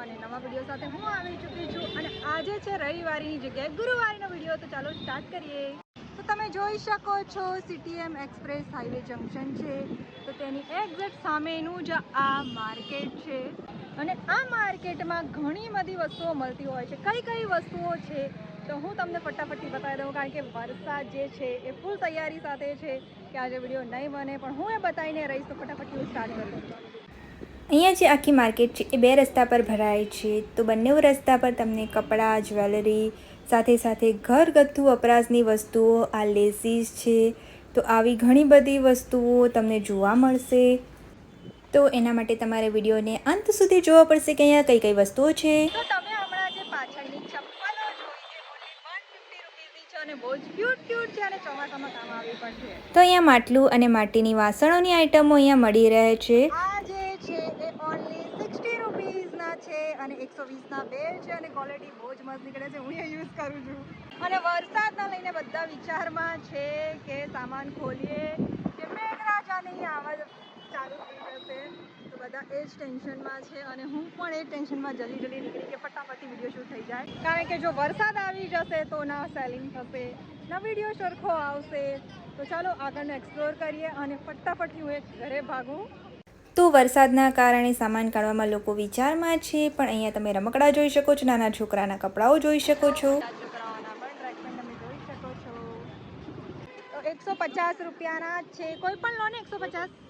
અને નવા વિડીયો સાથે હું આવી ચૂકી છું અને આજે છે રવિવારની જગ્યાએ ગુરુવારનો વિડીયો. તો ચાલો સ્ટાર્ટ કરીએ. તો તમે જોઈ શકો છો CTM એક્સપ્રેસ હાઈવે જંકશન છે, તો તેની એક્ઝેક્ટ સામેનું જ આ માર્કેટ છે અને આ માર્કેટમાં ઘણી બધી વસ્તુઓ મળતી હોય છે. કઈ કઈ વસ્તુઓ છે તો હું તમને ફટાફટી બતાવી દઉં, કારણ કે વરસાદ જે છે એ ફૂલ તૈયારી સાથે છે કે આજે વિડીયો નહીં બને, પણ હું એ બતાવીને રહીશ. તો ફટાફટ હું સ્ટાર્ટ કરું. અહીંયા જે આખી માર્કેટ છે એ બે રસ્તા પર ભરાય છે. તો બંને રસ્તા પર તમને કપડાં, જ્વેલરી સાથે સાથે ઘરગથ્થુ વપરાશની વસ્તુઓ, આ લેસીસ છે, તો આવી ઘણી બધી વસ્તુઓ તમને જોવા મળશે. તો એના માટે તમારે વિડીયોને અંત સુધી જોવો પડશે કે અહીંયા કઈ કઈ વસ્તુઓ છે. તો તમે હમણાં જે પાછળની ચપ્પલો જોઈ છે ઓનલી 150 રૂપીસની છે અને બહુ જ ક્યુટ છે અને ચોમાસામાં કામ આવી પણ છે. તો અહીંયા માટલું અને માટીની વાસણોની આઇટમો અહીંયા મળી રહે છે. આ જે છે એ ઓનલી 60 રૂપીસના છે અને 120ના બે છે અને ક્વોલિટી બહુ જ મસ્ત નીકળે છે. હું એ યુઝ કરું છું અને વરસાદના લઈને બધા વિચારમાં છે કે સામાન ખોલીએ કે મેઘરાજાની આવાજ ચાલુ થઈ જશે, તો બધા એ જ ટેન્શનમાં છે અને હું પણ એ ટેન્શનમાં જલ્દી નીકળી કે ફટાફટી વિડીયો શૂટ થઈ જાય, કારણ કે જો વરસાદ આવી જશે તો ના સેલિંગ થશે, ના વિડીયો સરખો આવશે. તો ચાલો આગળનો એક્સપ્લોર કરીએ અને ફટાફટ હું એક ઘરે ભાગું. તો વરસાદના કારણે સામાન કાઢવામાં લોકો વિચારમાં છે, પણ અહીંયા તમે રમકડા જોઈ શકો છો, નાના છોકરાના કપડાઓ જોઈ શકો છો. છોકરાઓના પણ ટ્રેક પેન્ટ તમે જોઈ શકો છો. તો 150 રૂપિયાના છે, કોઈ પણ લો ને 150.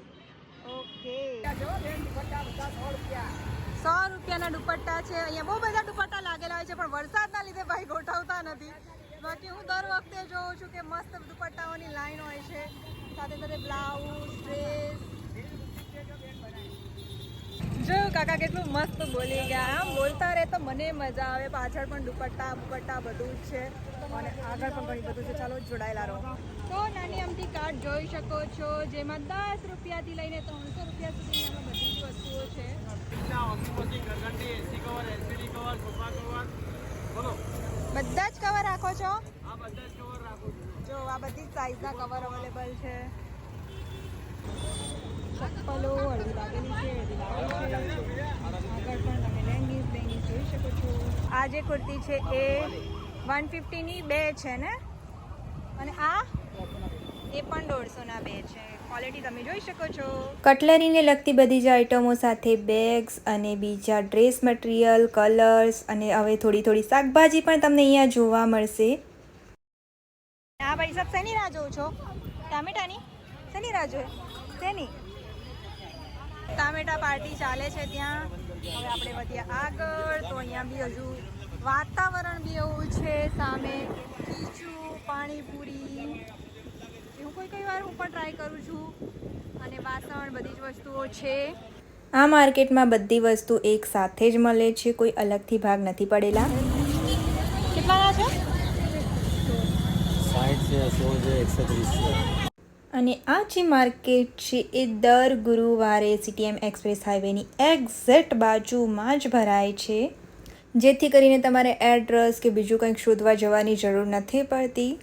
ઓકે, 100 રૂપિયાના દુપટ્ટા છે. અહીંયા બહુ બધા દુપટ્ટા લાગેલા હોય છે, પણ વરસાદના લીધે ભાઈ ગોઠવતા નથી. બાકી હું દર વખતે જોઉં છું કે મસ્ત દુપટ્ટાઓની લાઈન હોય છે, સાથે સાથે બ્લાઉઝ, ડ્રેસ. જો કાકા કેટલું મસ્ત બોલી ગયા. આમ બોલતા રહે તો મને મજા આવે. પાછળ પણ દુપટ્ટા બધું જ છે અને આગળ પણ ઘણી બધું છે. ચાલો જોડાયેલા રહો. તો નાની અમથી કાર્ડ જોઈ શકો છો, જેમાં 10 રૂપિયાથી લઈને 300 રૂપિયા સુધી એમાં બધી જ વસ્તુઓ છે. બધા જ કવર રાખો છો? જો આ બધી જ સાઈઝના કવર અવેલેબલ છે. ચપ્પલો અડધી લાગેલી છે, અડધી લાગેલી છે. આગળ પણ તમે લેંગીઝ જોઈ શકો છો. આ જે કુર્તી છે એ 150ની બે છે ને, અને આ એ પણ 150ના બે છે. ક્વોલિટી તમે જોઈ શકો છો. કટલરીને લગતી બધી જ આઇટમો સાથે બેગ્સ અને બીજા ડ્રેસ મટીરિયલ, કલર્સ અને હવે થોડી શાકભાજી પણ તમને અહીંયા જોવા મળશે. હા ભાઈ સાહેબ, શેની રાહ જોઉં છો? ટામેટાની? શેની રાહ જોએ? શેની? ટામેટા પાર્ટી ચાલે છે ત્યાં. હવે આપણે વધ્યા આગળ, તો અહીંયા બી હજુ વાતાવરણ બી એવું છે. સામે ખીચું, પાણીપુરી, હું કોઈ વાર હું પણ ટ્રાય કરું છું અને વાસણ બધી જ વસ્તુઓ છે. આ માર્કેટમાં બધી વસ્તુ એક સાથે જ મળે છે, કોઈ અલગથી ભાગ નથી પડેલા. કેટલાના છે? 60 છે, 100 છે, 130 છે. અને આ જે માર્કેટ છે એ દર ગુરુવારે CTM એક્સપ્રેસ હાઈવેની એક્ઝેક્ટ બાજુમાં જ ભરાય છે, જેથી કરીને તમારે એડ્રેસ કે બીજું કંઈક શોધવા જવાની જરૂર નથી પડતી.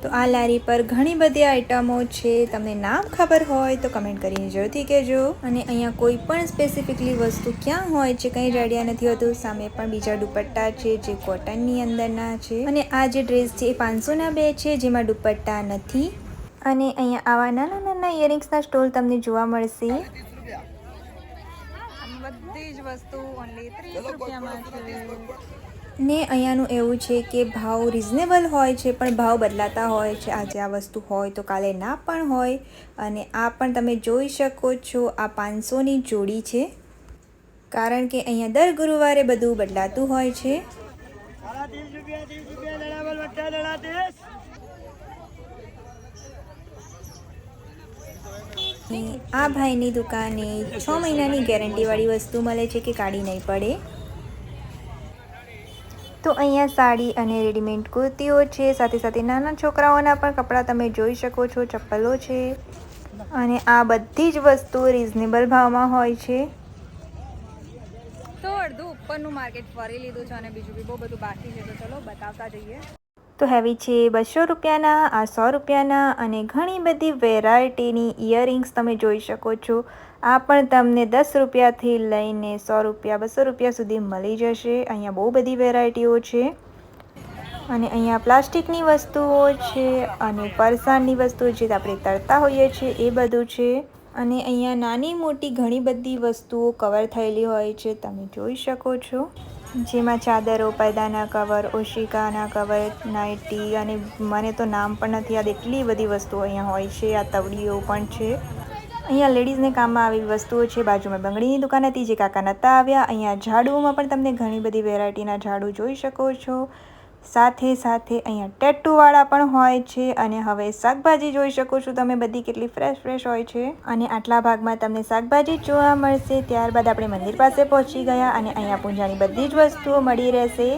તો આ લારી પર ઘણી બધી આઇટમો છે. તમને નામ ખબર હોય તો કમેન્ટ કરીને જરૂરથી કહેજો. અને અહીંયા કોઈ પણ સ્પેસિફિકલી વસ્તુ ક્યાં હોય છે કંઈ જ આઈડિયા નથી હોતું. સામે પણ બીજા દુપટ્ટા છે જે કોટનની અંદરના છે. અને આ જે ડ્રેસ છે એ 500ના બે છે, જેમાં દુપટ્ટા નથી. અને અહીંયા આવા નાના ઇયરિંગ્સના સ્ટોલ તમને જોવા મળશે. બધી જ વસ્તુ ઓનલી 30 રૂપિયામાં છે. ને અહીંયાનું એવું છે કે ભાવ રિઝનેબલ હોય છે, પણ ભાવ બદલાતા હોય છે. આજે આ વસ્તુ હોય તો કાલે ના પણ હોય. અને આ પણ તમે જોઈ શકો છો, આ 500ની જોડી છે, કારણ કે અહીંયા દર ગુરુવારે બધું બદલાતું હોય છે. આ ભાઈની દુકાને 6 મહિનાની ગેરંટીવાળી વસ્તુ મળે છે કે કાઢી નહીં પડે. તો અહીંયા સાડી અને રેડીમેડ કુર્તીઓ છે, સાથે સાથે નાના છોકરાઓના પણ કપડાં તમે જોઈ શકો છો, ચપ્પલો છે. અને આ બધી જ વસ્તુ રિઝનેબલ ભાવમાં હોય છે. તો અડધું ઉપરનું માર્કેટ ફરી લીધું છે અને બીજું બી બહુ બધું બાકી છે, તો ચલો બતાવતા જઈએ. તો હેવી છે 200 રૂપિયાના, આ 100 રૂપિયાના અને ઘણી બધી વેરાયટીની ઇયરિંગ્સ તમે જોઈ શકો છો. આ પણ તમને 10 રૂપિયાથી લઈને 100 રૂપિયા 200 રૂપિયા સુધી મળી જશે. અહીંયા બહુ બધી વેરાયટીઓ છે અને અહીંયા પ્લાસ્ટિકની વસ્તુઓ છે અને ફરસાણની વસ્તુઓ જે આપણે તળતા હોઈએ છીએ એ બધું છે. અને અહીંયા નાની મોટી ઘણી બધી વસ્તુઓ કવર થયેલી હોય છે, તમે જોઈ શકો છો. જેમાં ચાદરો, પડદાના કવર, ઓશિકાના કવર, નાઇટી અને મને તો નામ પણ નથી યાદ, એટલી બધી વસ્તુઓ અહીંયા હોય છે. આ તવડીઓ પણ છે. અહીંયા લેડીઝને કામમાં આવી વસ્તુઓ છે. બાજુમાં બંગડીની દુકાન હતી જે કાકા નહોતા આવ્યા. અહીંયા ઝાડુઓમાં પણ તમને ઘણી બધી વેરાયટીના ઝાડુ જોઈ શકો છો. સાથે સાથે અહીંયા ટેટુવાળા પણ હોય છે. અને હવે શાકભાજી જોઈ શકો છો તમે, બધી કેટલી ફ્રેશ હોય છે. અને આટલા ભાગમાં તમને શાકભાજી જોવા મળશે. ત્યારબાદ આપણે મંદિર પાસે પહોંચી ગયા અને અહીંયા પૂજાની બધી જ વસ્તુઓ મળી રહેશે.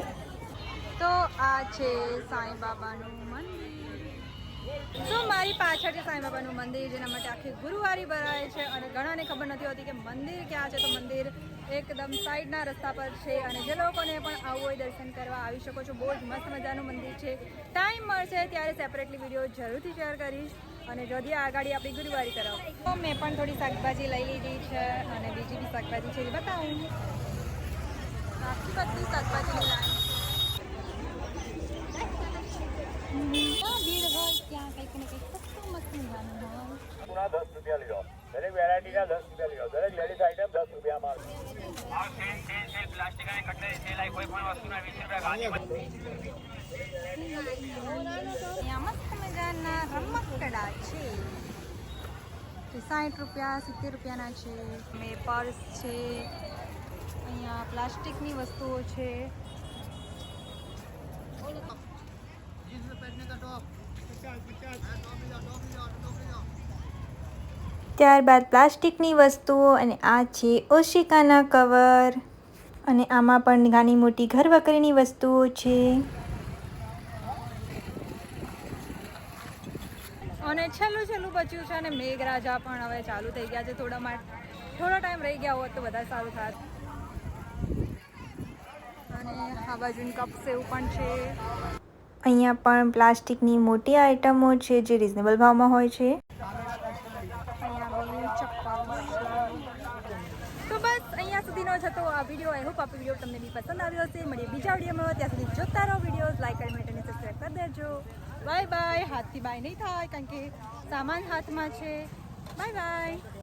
તો આ છે સાંઈ બાબાનું મંદિર. તો મારી પાછળ છે સાંઈ બાબાનું મંદિર, જેના માટે આખી ગુરુવારી ભરાય છે અને ઘણાને ખબર નથી હોતી કે મંદિર ક્યાં છે. તો મંદિર એકદમ સાઈડના રસ્તા પર છે અને જે લોકોને પણ આવવું હોય દર્શન કરવા આવી શકો છો. બહુ જ મસ્ત મજાનું મંદિર છે. ટાઈમ મળશે ત્યારે સેપરેટલી વિડીયો જરૂરથી શેર કરીશ. અને যদি આ ગાડી આપણી ગુરુવારી તરફ. તો મેં પણ થોડી શાકભાજી લઈ લીધી છે અને બીજી બી શાકભાજી છે એ બતાવું. આખી બધી શાકભાજીની લાઈન છે. ભીડ હોય ત્યાં કંઈક ને કંઈક સસ્તું મસ્ત મજાનું હોય. 10 રૂપિયા લ્યો, દરેક વેરાયટીના 10 રૂપિયા લ્યો, દરેક લેડીઝ આઈટમ 10 રૂપિયામાં. પ્લાસ્ટિક અને કટલેરી છે, લાઈ કોઈ પણ વસ્તુના 20 રૂપિયા. મસ્ત મજાના રમકડા છે. 60 રૂપિયા 70 રૂપિયાના છે. મેં પર્સ છે. અહીંયા પ્લાસ્ટિકની વસ્તુઓ છે. ત્યારબાદ પ્લાસ્ટિકની વસ્તુઓ અને આ છે ઓશિકાના કવર અને આમાં પણ નાની મોટી ઘર વકરીની વસ્તુઓ છે. અને છેલ્લું બચ્યું છે અને મેઘરાજા પણ હવે ચાલુ થઈ ગયા છે. થોડો ટાઈમ રહી ગયા હોત તો વધારે સારું થાત. અને આ બાજુની કપ સેવ પણ છે. અહીંયા પણ પ્લાસ્ટિકની મોટી આઇટમો છે જે રિઝનેબલ ભાવમાં હોય છે. તો બસ અહીંયા સુધીનો જ હતો આ વિડીયો. આઈ હોપ આ વિડીયો તમને બી પસંદ આવ્યો હશે. મળીએ બીજા વિડીયોમાં. ત્યાં સુધી જોતા રહો વિડીયો, લાઈક કરી અને સબસ્ક્રાઈબ કરી દેજો. Bye bye. હાથથી બાય નહીં થાય કારણ કે સામાન હાથમાં છે. Bye bye.